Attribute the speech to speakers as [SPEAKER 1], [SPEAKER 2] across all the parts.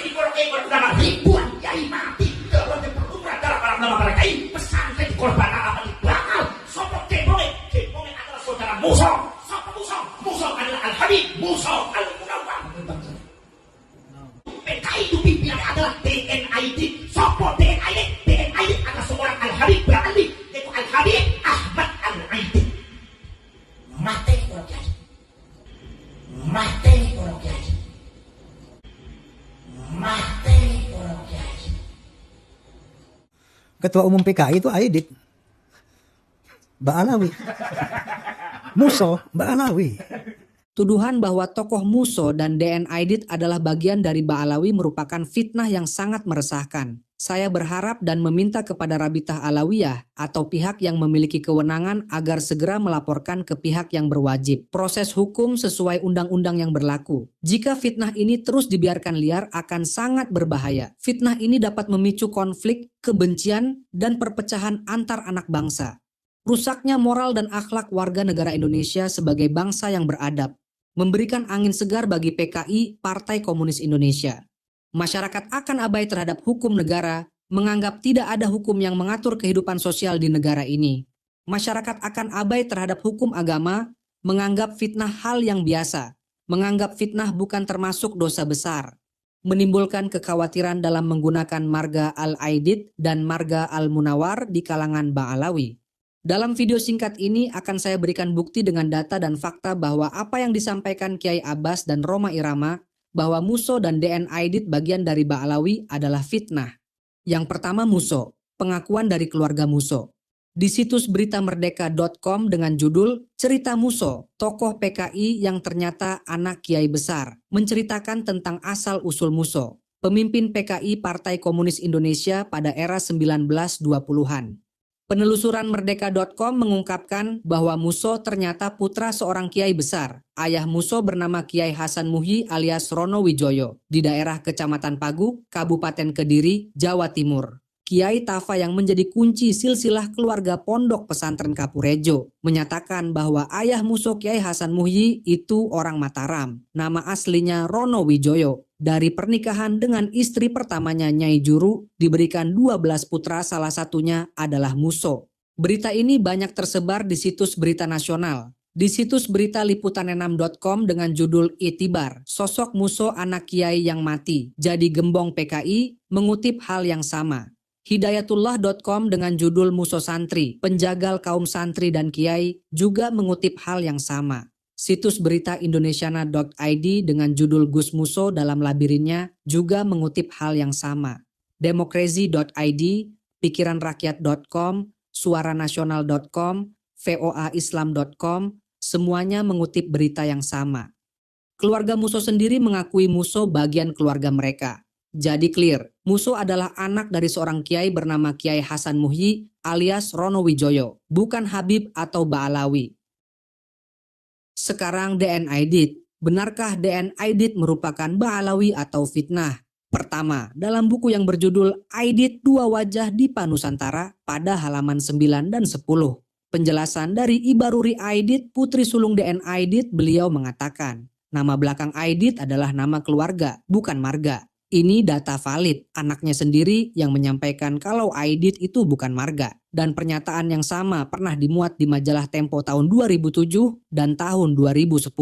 [SPEAKER 1] ekor ulama ribuan kiai mati dalam berkumpulan dalam para ulama para kiai pesantren korban amal bakal sopo kebonge adalah saudara Musa. Sopo Musa adalah Al Habib Musa Al Munawwar. PKI itu pimpinannya adalah DNID. Sopo DNID adalah seorang Al Habib beralih yaitu Al Habib Ahmad Al Aidid. Mati orang kiai. Mati orang kiai. Mati orang kiai.
[SPEAKER 2] Ketua Umum PKI itu Aidit Ba'alawi. Muso Ba'alawi.
[SPEAKER 3] Tuduhan bahwa tokoh Muso dan DN Aidit adalah bagian dari Ba'alawi merupakan fitnah yang sangat meresahkan. Saya berharap dan meminta kepada Rabitah Alawiyah atau pihak yang memiliki kewenangan agar segera melaporkan ke pihak yang berwajib. Proses hukum sesuai undang-undang yang berlaku. Jika fitnah ini terus dibiarkan liar akan sangat berbahaya. Fitnah ini dapat memicu konflik, kebencian, dan perpecahan antar anak bangsa. Rusaknya moral dan akhlak warga negara Indonesia sebagai bangsa yang beradab. Memberikan angin segar bagi PKI, Partai Komunis Indonesia. Masyarakat akan abai terhadap hukum negara, menganggap tidak ada hukum yang mengatur kehidupan sosial di negara ini. Masyarakat akan abai terhadap hukum agama, menganggap fitnah hal yang biasa, menganggap fitnah bukan termasuk dosa besar, menimbulkan kekhawatiran dalam menggunakan marga Al-Aidid dan marga Al-Munawwar di kalangan Ba'alawi. Dalam video singkat ini akan saya berikan bukti dengan data dan fakta bahwa apa yang disampaikan Kiai Abbas dan Roma Irama bahwa Muso dan DN Aidit bagian dari Ba'alawi adalah fitnah. Yang pertama Muso, pengakuan dari keluarga Muso. Di situs beritамerdeka.com dengan judul Cerita Muso, tokoh PKI yang ternyata anak kiai besar, menceritakan tentang asal-usul Muso, pemimpin PKI Partai Komunis Indonesia pada era 1920-an. Penelusuran Merdeka.com mengungkapkan bahwa Muso ternyata putra seorang kiai besar. Ayah Muso bernama Kiai Hasan Muhyi alias Rono Wijoyo di daerah Kecamatan Pagu, Kabupaten Kediri, Jawa Timur. Kiai Tafa yang menjadi kunci silsilah keluarga Pondok Pesantren Kapurejo menyatakan bahwa ayah Muso Kiai Hasan Muhyi itu orang Mataram. Nama aslinya Rono Wijoyo. Dari pernikahan dengan istri pertamanya Nyai Juru diberikan 12 putra, salah satunya adalah Muso. Berita ini banyak tersebar di situs berita nasional. Di situs berita liputan6.com dengan judul Itibar, sosok Muso anak kiai yang mati, jadi gembong PKI, mengutip hal yang sama. Hidayatullah.com dengan judul Muso Santri, penjagal kaum santri dan kiai, juga mengutip hal yang sama. Situs berita indonesiana.id dengan judul Gus Muso dalam labirinnya juga mengutip hal yang sama. Demokrasi.id, pikiranrakyat.com, suaranasional.com, voaislam.com, semuanya mengutip berita yang sama. Keluarga Muso sendiri mengakui Muso bagian keluarga mereka. Jadi clear, Muso adalah anak dari seorang kiai bernama Kiai Hasan Muhyi alias Rono Wijoyo, bukan Habib atau Ba'alawi. Sekarang DN Aidit, benarkah DN Aidit merupakan Ba'alawi atau fitnah? Pertama, dalam buku yang berjudul Aidit Dua Wajah Dipa Nusantara pada halaman 9 dan 10. Penjelasan dari Ibaruri Aidit, putri sulung DN Aidit, beliau mengatakan, nama belakang Aidit adalah nama keluarga, bukan marga. Ini data valid, anaknya sendiri yang menyampaikan kalau Aidit itu bukan marga. Dan pernyataan yang sama pernah dimuat di majalah Tempo tahun 2007 dan tahun 2010.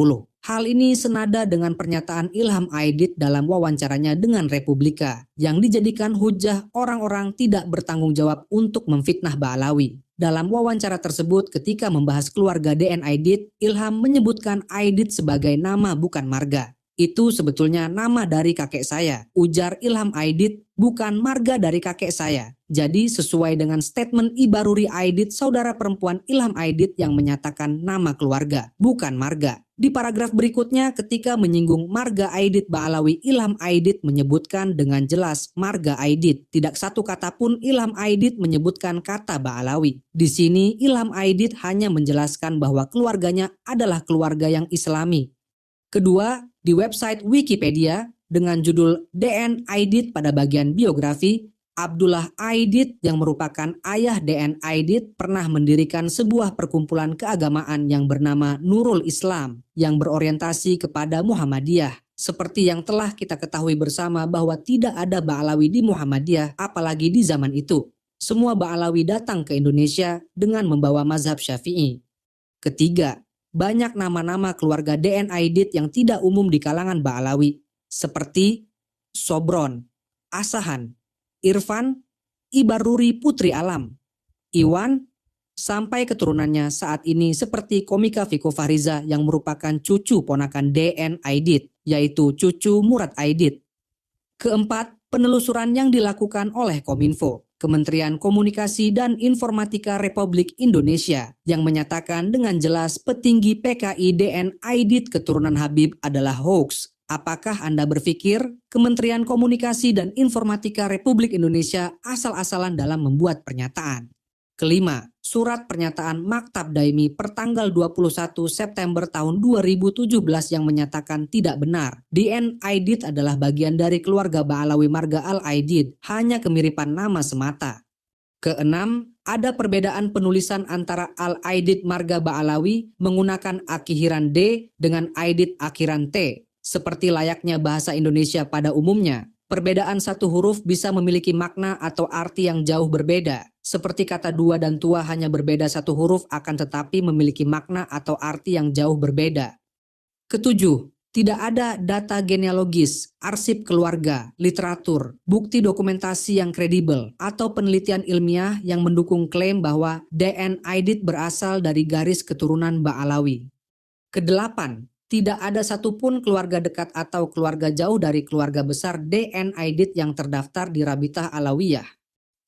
[SPEAKER 3] Hal ini senada dengan pernyataan Ilham Aidit dalam wawancaranya dengan Republika yang dijadikan hujah orang-orang tidak bertanggung jawab untuk memfitnah Ba'alawi. Dalam wawancara tersebut ketika membahas keluarga DN Aidit, Ilham menyebutkan Aidit sebagai nama bukan marga. Itu sebetulnya nama dari kakek saya, ujar Ilham Aidit, bukan marga dari kakek saya. Jadi sesuai dengan statement Ibaruri Aidit, saudara perempuan Ilham Aidit yang menyatakan nama keluarga, bukan marga. Di paragraf berikutnya ketika menyinggung marga Aidit Ba'alawi, Ilham Aidit menyebutkan dengan jelas marga Aidit. Tidak satu kata pun Ilham Aidit menyebutkan kata Ba'alawi. Di sini Ilham Aidit hanya menjelaskan bahwa keluarganya adalah keluarga yang Islami. Kedua, di website Wikipedia dengan judul DN Aidit pada bagian biografi, Abdullah Aidit yang merupakan ayah DN Aidit pernah mendirikan sebuah perkumpulan keagamaan yang bernama Nurul Islam yang berorientasi kepada Muhammadiyah. Seperti yang telah kita ketahui bersama bahwa tidak ada Ba'alawi di Muhammadiyah, apalagi di zaman itu. Semua Ba'alawi datang ke Indonesia dengan membawa mazhab Syafi'i. Ketiga, banyak nama-nama keluarga DN Aidit yang tidak umum di kalangan Ba'alawi, seperti Sobron, Asahan, Irfan, Ibaruri Putri Alam, Iwan, sampai keturunannya saat ini seperti Komika Viko Fahriza yang merupakan cucu ponakan DN Aidit, yaitu cucu Murad Aidit. Keempat, penelusuran yang dilakukan oleh Kominfo, Kementerian Komunikasi dan Informatika Republik Indonesia, yang menyatakan dengan jelas petinggi PKI DN Aidit keturunan Habib adalah hoax. Apakah Anda berpikir Kementerian Komunikasi dan Informatika Republik Indonesia asal-asalan dalam membuat pernyataan? Kelima, surat pernyataan Maktab Daimi pertanggal 21 September tahun 2017 yang menyatakan tidak benar. DN Aidit adalah bagian dari keluarga Ba'alawi Marga Al-Aidid, hanya kemiripan nama semata. Keenam, ada perbedaan penulisan antara Al-Aidid Marga Ba'alawi menggunakan akhiran D dengan Aidit akhiran T, seperti layaknya bahasa Indonesia pada umumnya. Perbedaan satu huruf bisa memiliki makna atau arti yang jauh berbeda. Seperti kata dua dan tua hanya berbeda satu huruf akan tetapi memiliki makna atau arti yang jauh berbeda. Ketujuh, tidak ada data genealogis, arsip keluarga, literatur, bukti dokumentasi yang kredibel, atau penelitian ilmiah yang mendukung klaim bahwa DN Aidit berasal dari garis keturunan Ba'alawi. Kedelapan, tidak ada satupun keluarga dekat atau keluarga jauh dari keluarga besar DN Aidit yang terdaftar di Rabithah Alawiyah.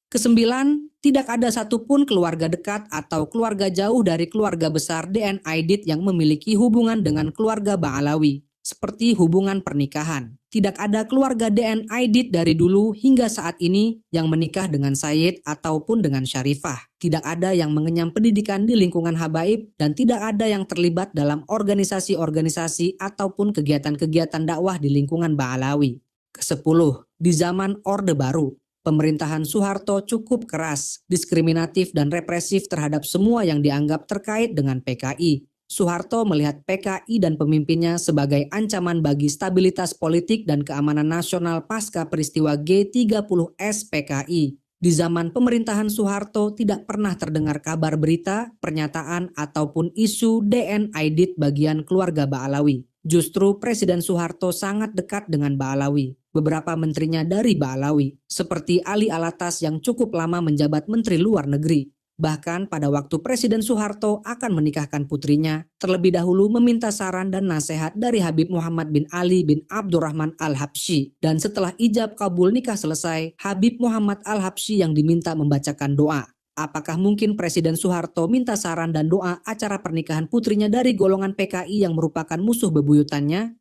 [SPEAKER 3] Kesembilan, tidak ada satupun keluarga dekat atau keluarga jauh dari keluarga besar DN Aidit yang memiliki hubungan dengan keluarga Ba'alawi, seperti hubungan pernikahan. Tidak ada keluarga DN Aidit dari dulu hingga saat ini yang menikah dengan Sayyid ataupun dengan Syarifah. Tidak ada yang mengenyam pendidikan di lingkungan habaib dan tidak ada yang terlibat dalam organisasi-organisasi ataupun kegiatan-kegiatan dakwah di lingkungan Ba'alawi. Kesepuluh, di zaman Orde Baru, pemerintahan Soeharto cukup keras, diskriminatif dan represif terhadap semua yang dianggap terkait dengan PKI. Soeharto melihat PKI dan pemimpinnya sebagai ancaman bagi stabilitas politik dan keamanan nasional pasca peristiwa G30S PKI. Di zaman pemerintahan Soeharto tidak pernah terdengar kabar berita, pernyataan ataupun isu DN Aidit bagian keluarga Ba'alawi. Justru Presiden Soeharto sangat dekat dengan Ba'alawi. Beberapa menterinya dari Ba'alawi, seperti Ali Alatas yang cukup lama menjabat Menteri Luar Negeri. Bahkan pada waktu Presiden Soeharto akan menikahkan putrinya, terlebih dahulu meminta saran dan nasihat dari Habib Muhammad bin Ali bin Abdurrahman Al-Habsyi. Dan setelah ijab kabul nikah selesai, Habib Muhammad Al-Habsyi yang diminta membacakan doa. Apakah mungkin Presiden Soeharto minta saran dan doa acara pernikahan putrinya dari golongan PKI yang merupakan musuh bebuyutannya?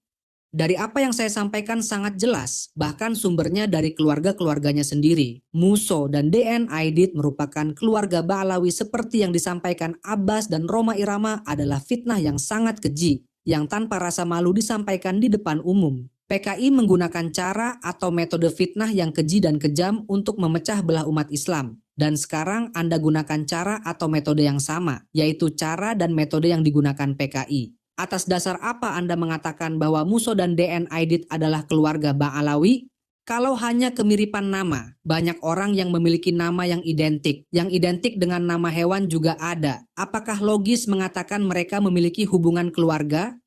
[SPEAKER 3] Dari apa yang saya sampaikan sangat jelas, bahkan sumbernya dari keluarga-keluarganya sendiri. Muso dan DN Aidit merupakan keluarga Ba'alawi seperti yang disampaikan Abbas dan Roma Irama adalah fitnah yang sangat keji, yang tanpa rasa malu disampaikan di depan umum. PKI menggunakan cara atau metode fitnah yang keji dan kejam untuk memecah belah umat Islam. Dan sekarang Anda gunakan cara atau metode yang sama, yaitu cara dan metode yang digunakan PKI. Atas dasar apa Anda mengatakan bahwa Muso dan DN Aidit adalah keluarga Ba'alawi? Kalau hanya kemiripan nama, banyak orang yang memiliki nama yang identik dengan nama hewan juga ada. Apakah logis mengatakan mereka memiliki hubungan keluarga?